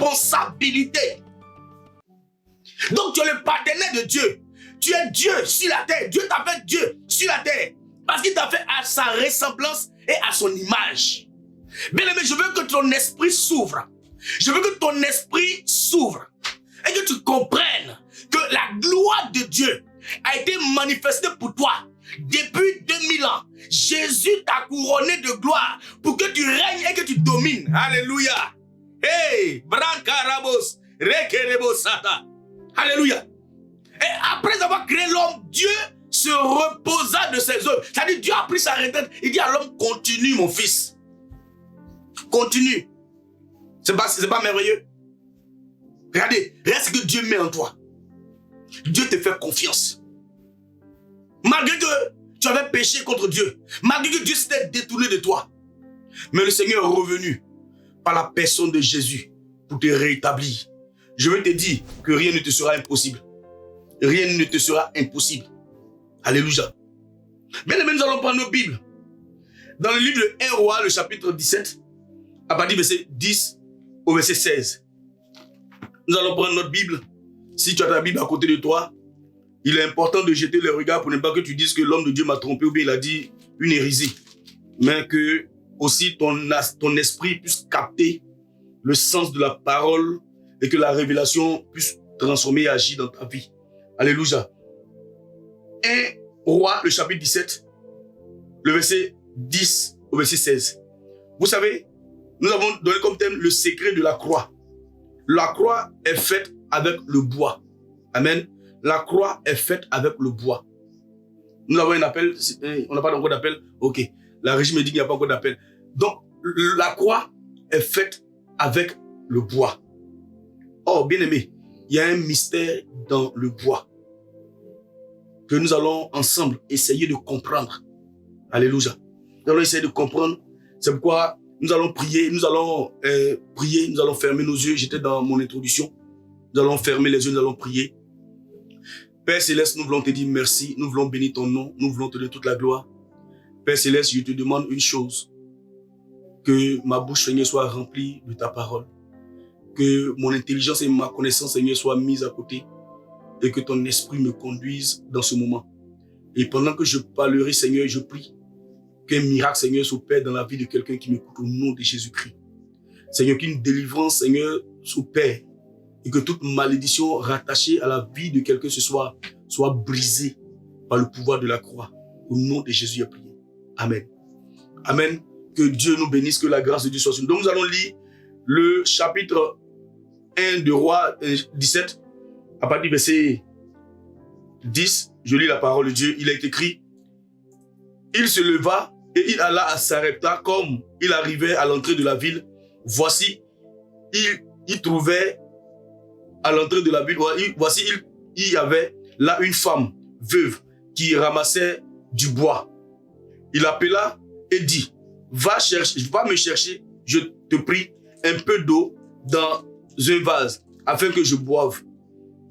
responsabilité. Donc tu es le partenaire de Dieu. Tu es Dieu sur la terre. Dieu t'a fait Dieu sur la terre. Parce qu'il t'a fait à sa ressemblance et à son image. Bien aimé, je veux que ton esprit s'ouvre. Je veux que ton esprit s'ouvre. Et que tu comprennes que la gloire de Dieu a été manifestée pour toi depuis 2000 ans. Jésus t'a couronné de gloire pour que tu règnes et que tu domines. Alléluia. Hey, brancarabos, rekerebosata. Alléluia. Et après avoir créé l'homme, Dieu se reposa de ses œuvres. C'est-à-dire, Dieu a pris sa retraite. Il dit à l'homme, continue mon fils. Continue. C'est pas merveilleux? Regardez, regarde ce que Dieu met en toi. Dieu te fait confiance. Malgré que tu avais péché contre Dieu, malgré que Dieu s'était détourné de toi, mais le Seigneur est revenu par la personne de Jésus pour te rétablir. Je veux te dire que rien ne te sera impossible. Rien ne te sera impossible. Alléluia. Bien aimé, nous allons prendre nos Bibles. Dans le livre de 1 Roi, le chapitre 17, à partir du verset 10 au verset 16. Nous allons prendre notre Bible. Si tu as ta Bible à côté de toi, il est important de jeter le regard pour ne pas que tu dises que l'homme de Dieu m'a trompé ou bien il a dit une hérésie. Mais que aussi ton esprit puisse capter le sens de la parole et que la révélation puisse transformer et agir dans ta vie. Alléluia. 1 Roi, le chapitre 17, le verset 10 au verset 16. Vous savez, nous avons donné comme thème le secret de la croix. La croix est faite avec le bois. Amen. La croix est faite avec le bois. Nous avons un appel. On n'a pas encore d'appel. Ok. La régie me dit qu'il n'y a pas encore d'appel. Donc, la croix est faite avec le bois. Oh, bien aimé, il y a un mystère dans le bois que nous allons ensemble essayer de comprendre. Alléluia. Nous allons essayer de comprendre. C'est pourquoi nous allons prier. Nous allons prier. Nous allons fermer nos yeux. J'étais dans mon introduction. Nous allons fermer les yeux. Nous allons prier. Père Céleste, nous voulons te dire merci. Nous voulons bénir ton nom. Nous voulons te donner toute la gloire. Père Céleste, je te demande une chose. Que ma bouche, Seigneur, soit remplie de ta parole. Que mon intelligence et ma connaissance, Seigneur, soient mises à côté. Et que ton esprit me conduise dans ce moment. Et pendant que je parlerai, Seigneur, je prie qu'un miracle, Seigneur, s'opère dans la vie de quelqu'un qui m'écoute au nom de Jésus-Christ. Seigneur, qu'une délivrance, Seigneur, s'opère. Et que toute malédiction rattachée à la vie de quelqu'un ce soir soit brisée par le pouvoir de la croix. Au nom de Jésus, j'ai prié. Amen. Amen. Que Dieu nous bénisse, que la grâce de Dieu soit sur nous. Donc nous allons lire le chapitre 1 de Roi 17, à partir du verset 10. Je lis la parole de Dieu. Il est écrit, il se leva et il alla à Sarepta comme il arrivait à l'entrée de la ville. Voici, il trouvait à l'entrée de la ville, voici, il y avait là une femme veuve qui ramassait du bois. Il appela et dit, va me chercher, je te prie, un peu d'eau dans un vase afin que je boive.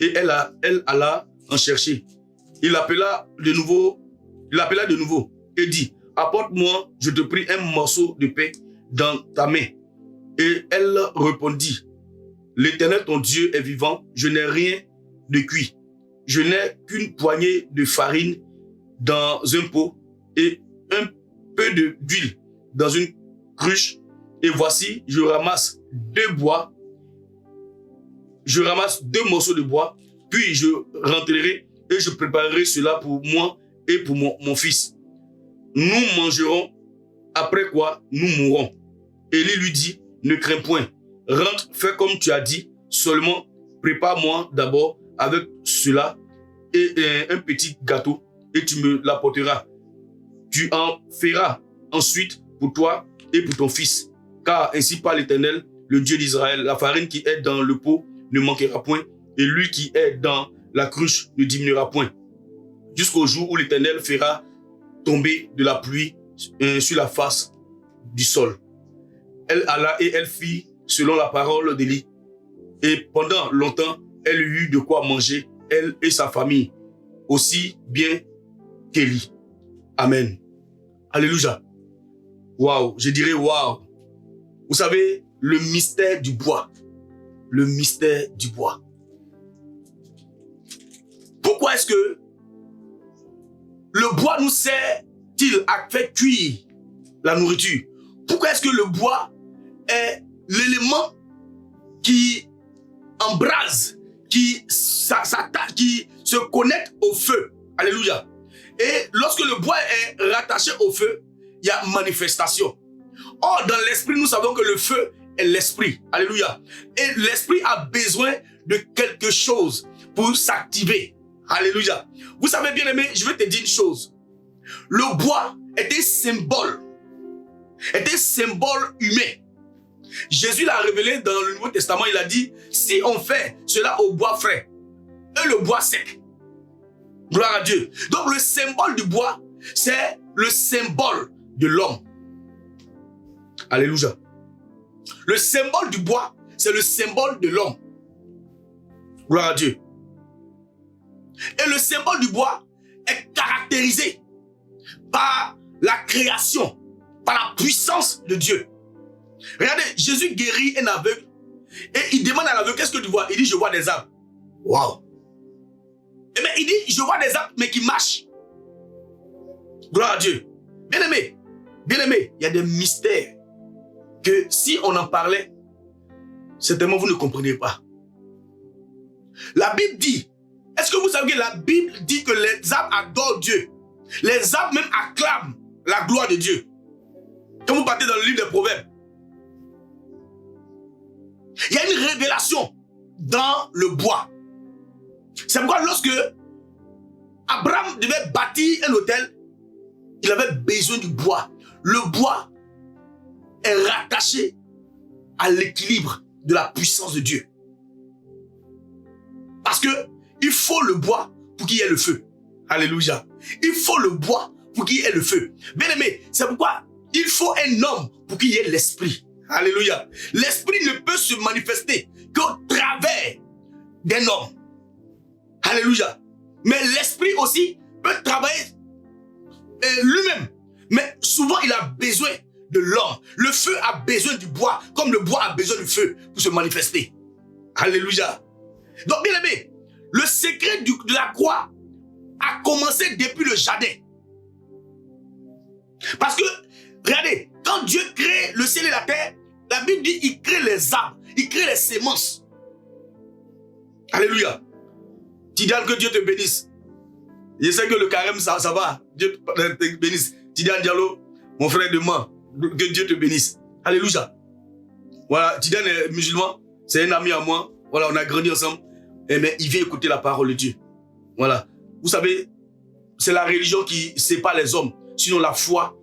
Et elle alla en chercher. Il appela de nouveau et dit, apporte-moi, je te prie, un morceau de pain dans ta main. Et elle répondit, l'Éternel ton Dieu est vivant, je n'ai rien de cuit. Je n'ai qu'une poignée de farine dans un pot et un peu d'huile dans une cruche. Et voici, je ramasse deux morceaux de bois, puis je rentrerai et je préparerai cela pour moi et pour mon fils. Nous mangerons, après quoi nous mourrons. Élie lui dit, ne crains point, rentre, fais comme tu as dit, seulement prépare-moi d'abord avec cela et un petit gâteau et tu me l'apporteras. Tu en feras ensuite pour toi et pour ton fils. Car ainsi parle l'Éternel, le Dieu d'Israël, la farine qui est dans le pot ne manquera point et l'huile qui est dans la cruche ne diminuera point. Jusqu'au jour où l'Éternel fera tomber de la pluie sur la face du sol. Elle alla et elle fit selon la parole d'Élie. Et pendant longtemps, elle eut de quoi manger, elle et sa famille, aussi bien qu'Élie. Amen. Alléluia. Waouh, je dirais waouh. Vous savez, le mystère du bois. le mystère du bois. Pourquoi est-ce que le bois nous sert-il à faire cuire la nourriture? Pourquoi est-ce que le bois est l'élément qui embrase, qui se connecte au feu? Alléluia. Et lorsque le bois est rattaché au feu, il y a manifestation. Or, dans l'esprit, nous savons que le feu est l'esprit. Alléluia. Et l'esprit a besoin de quelque chose pour s'activer. Alléluia. Vous savez, bien aimé, je vais te dire une chose. Le bois est un symbole humain. Jésus l'a révélé dans le Nouveau Testament. Il a dit, si on fait cela au bois frais et le bois sec, gloire à Dieu. Donc le symbole du bois, c'est le symbole de l'homme. Alléluia. Le symbole du bois, c'est le symbole de l'homme. Gloire à Dieu. Et le symbole du bois est caractérisé par la création, par la puissance de Dieu. Regardez, Jésus guérit un aveugle et il demande à l'aveugle, qu'est-ce que tu vois? Il dit, je vois des arbres. Waouh! Eh bien, il dit, je vois des arbres, mais qui marchent. Gloire à Dieu. Bien-aimé, il y a des mystères que si on en parlait, certainement vous ne comprenez pas. La Bible dit, est-ce que vous savez que la Bible dit que les arbres adorent Dieu? Les arbres même acclament la gloire de Dieu. Quand vous partez dans le livre des Proverbes, il y a une révélation dans le bois. C'est pourquoi lorsque Abraham devait bâtir un autel, il avait besoin du bois. Le bois est rattaché à l'équilibre de la puissance de Dieu. Parce que il faut le bois pour qu'il y ait le feu. Alléluia. Il faut le bois pour qu'il y ait le feu. Bien aimé, c'est pourquoi il faut un homme pour qu'il y ait l'esprit. Alléluia. L'esprit ne peut se manifester qu'au travers d'un homme. Alléluia. Mais l'esprit aussi peut travailler lui-même. Mais souvent, il a besoin de l'homme. Le feu a besoin du bois, comme le bois a besoin du feu pour se manifester. Alléluia. Donc, bien aimé, le secret de la croix a commencé depuis le jardin. Parce que, regardez, quand Dieu crée le ciel et la terre, la Bible dit qu'il crée les arbres, il crée les semences. Alléluia. Tidiane, que Dieu te bénisse. Je sais que le carême, ça va. Dieu te bénisse. Tidiane Diallo, mon frère de main, que Dieu te bénisse. Alléluia. Voilà, Tidiane est musulman, c'est un ami à moi. Voilà, on a grandi ensemble. Mais il vient écouter la parole de Dieu. Voilà. Vous savez, c'est la religion qui sépare les hommes. Sinon, la foi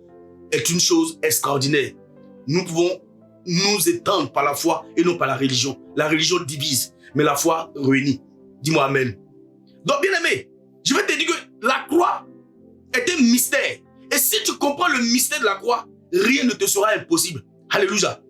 est une chose extraordinaire. Nous pouvons nous étendre par la foi et non par la religion. La religion divise, mais la foi réunit. Dis-moi amen. Donc, bien aimé, je vais te dire que la croix est un mystère. Et si tu comprends le mystère de la croix, rien ne te sera impossible. Alléluia.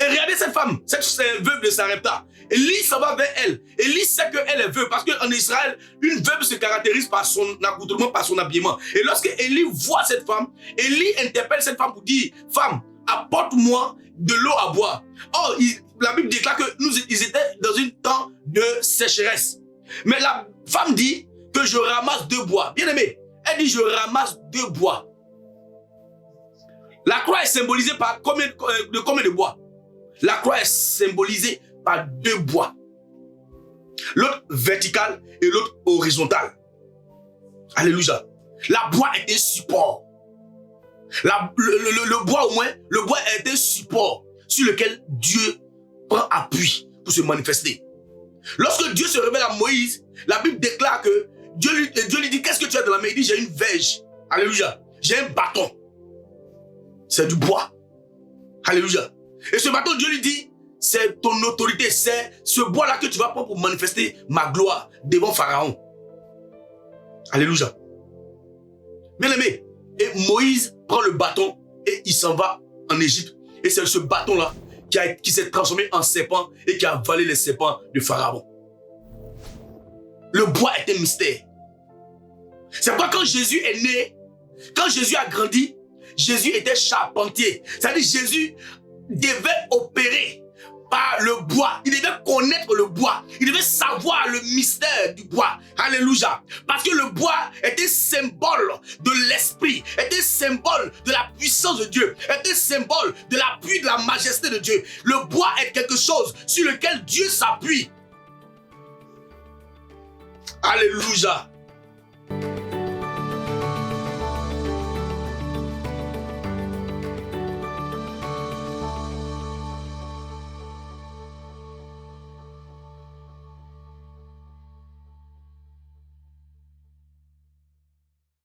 Et regardez cette femme, cette veuve de Sarepta. Élie s'en va vers elle. Élie sait qu'elle est veuve parce qu'en Israël, une veuve se caractérise par son accoutrement, par son habillement. Et lorsque Élie voit cette femme, Élie interpelle cette femme pour dire, femme, apporte-moi de l'eau à boire. Or, la Bible déclare qu'ils étaient dans un temps de sécheresse. Mais la femme dit que je ramasse 2 bois. Bien aimé, elle dit je ramasse 2 bois. La croix est symbolisée par combien de bois? La croix est symbolisée par 2 bois. L'autre vertical et l'autre horizontal. Alléluia. La bois est un support. Le bois au moins, le bois est un support sur lequel Dieu prend appui pour se manifester. Lorsque Dieu se révèle à Moïse, la Bible déclare que Dieu lui dit, qu'est-ce que tu as dans la main? Il dit, j'ai une verge. Alléluia. J'ai un bâton. C'est du bois. Alléluia. Et ce bâton, Dieu lui dit, c'est ton autorité, c'est ce bois-là que tu vas prendre pour manifester ma gloire devant Pharaon. Alléluia. Bien aimé, et Moïse prend le bâton et il s'en va en Égypte. Et c'est ce bâton-là qui s'est transformé en serpent et qui a avalé les serpents de Pharaon. Le bois est un mystère. C'est pourquoi quand Jésus est né, quand Jésus a grandi, Jésus était charpentier. C'est-à-dire Jésus devait opérer par le bois. Il devait connaître le bois. Il devait savoir le mystère du bois. Alléluia. Parce que le bois était symbole de l'esprit, était symbole de la puissance de Dieu, était symbole de l'appui de la majesté de Dieu. Le bois est quelque chose sur lequel Dieu s'appuie. Alléluia.